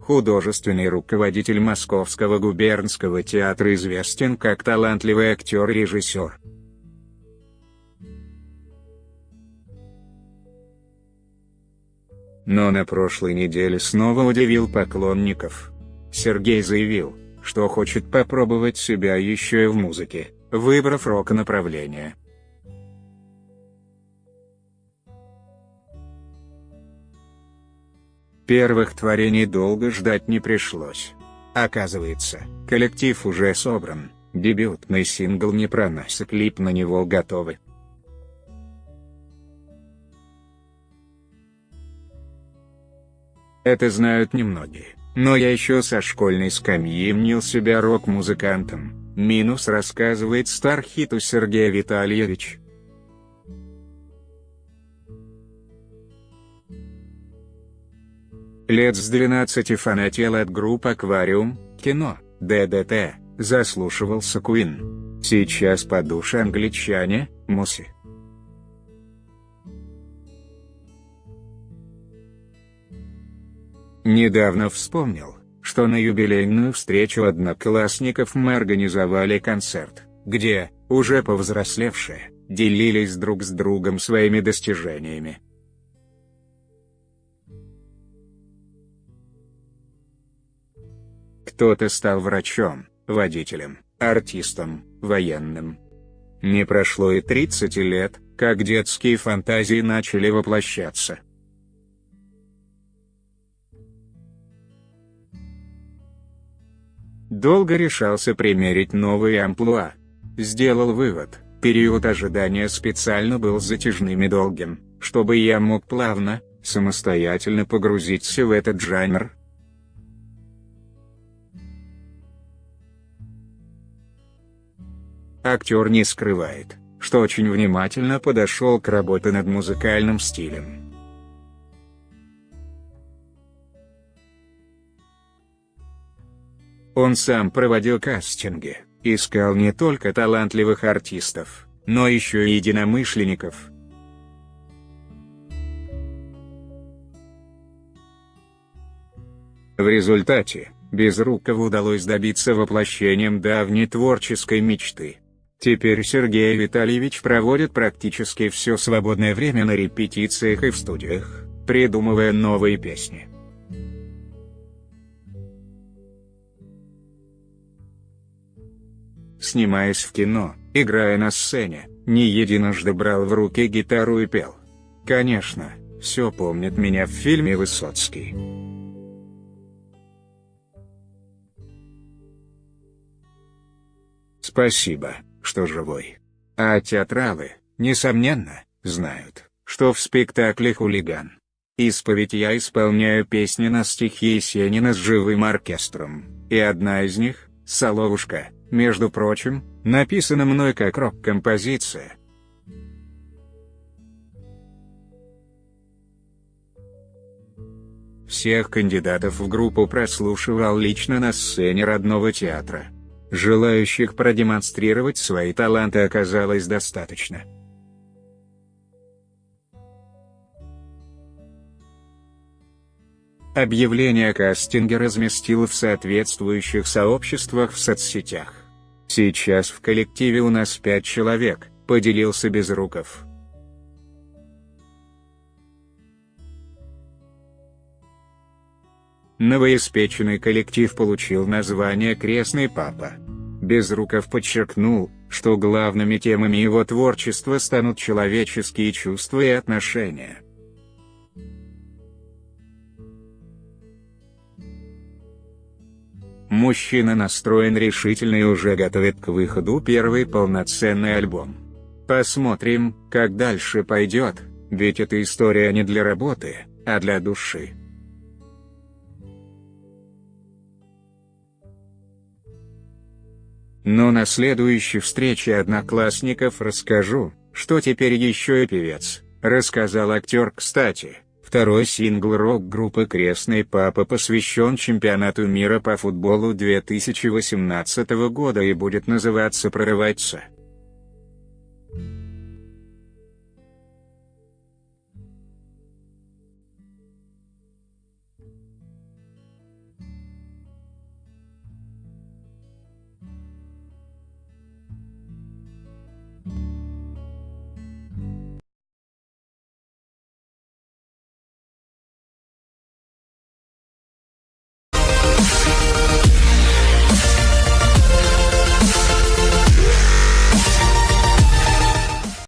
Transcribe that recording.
художественный руководитель Московского губернского театра, известен как талантливый актер и режиссер. Но на прошлой неделе снова удивил поклонников. Сергей заявил, что хочет попробовать себя еще и в музыке, выбрав рок-направление. Первых творений долго ждать не пришлось. Оказывается, коллектив уже собран, дебютный сингл не про нас и клип на него готовы. Это знают немногие, но я еще со школьной скамьи мнил себя рок-музыкантом, минус, рассказывает стар-хиту Сергей Витальевич. Лет с 12 фанател от групп «Аквариум», «Кино», «ДДТ», заслушивался Queen. Сейчас по душе англичане, Муси. Недавно вспомнил, что на юбилейную встречу одноклассников мы организовали концерт, где, уже повзрослевшие, делились друг с другом своими достижениями. Кто-то стал врачом, водителем, артистом, военным. Не прошло и 30 лет, как детские фантазии начали воплощаться. Долго решался примерить новые амплуа. Сделал вывод, период ожидания специально был затяжным и долгим, чтобы я мог плавно, самостоятельно погрузиться в этот жанр. Актер не скрывает, что очень внимательно подошел к работе над музыкальным стилем. Он сам проводил кастинги, искал не только талантливых артистов, но еще и единомышленников. В результате, Безрукову удалось добиться воплощением давней творческой мечты. Теперь Сергей Витальевич проводит практически все свободное время на репетициях и в студиях, придумывая новые песни. Снимаясь в кино, играя на сцене, не единожды брал в руки гитару и пел. Конечно, все помнят меня в фильме «Высоцкий». Спасибо, что живой. А театралы, несомненно, знают, что в спектакле «Хулиган. Исповедь» я исполняю песни на стихи Есенина с живым оркестром, и одна из них, «Соловушка», между прочим, написана мной как рок-композиция. Всех кандидатов в группу прослушивал лично на сцене родного театра. Желающих продемонстрировать свои таланты оказалось достаточно. Объявление о кастинге разместил в соответствующих сообществах в соцсетях. Сейчас в коллективе у нас 5 человек, поделился Безруков. Новоиспеченный коллектив получил название «Крестный папа». Безруков подчеркнул, что главными темами его творчества станут человеческие чувства и отношения. Мужчина настроен решительно и уже готовит к выходу первый полноценный альбом. Посмотрим, как дальше пойдет, ведь эта история не для работы, а для души. Но на следующей встрече одноклассников расскажу, что теперь еще и певец, рассказал актер. Кстати, второй сингл рок-группы «Крестный папа» посвящен чемпионату мира по футболу 2018 года и будет называться «Прорываться».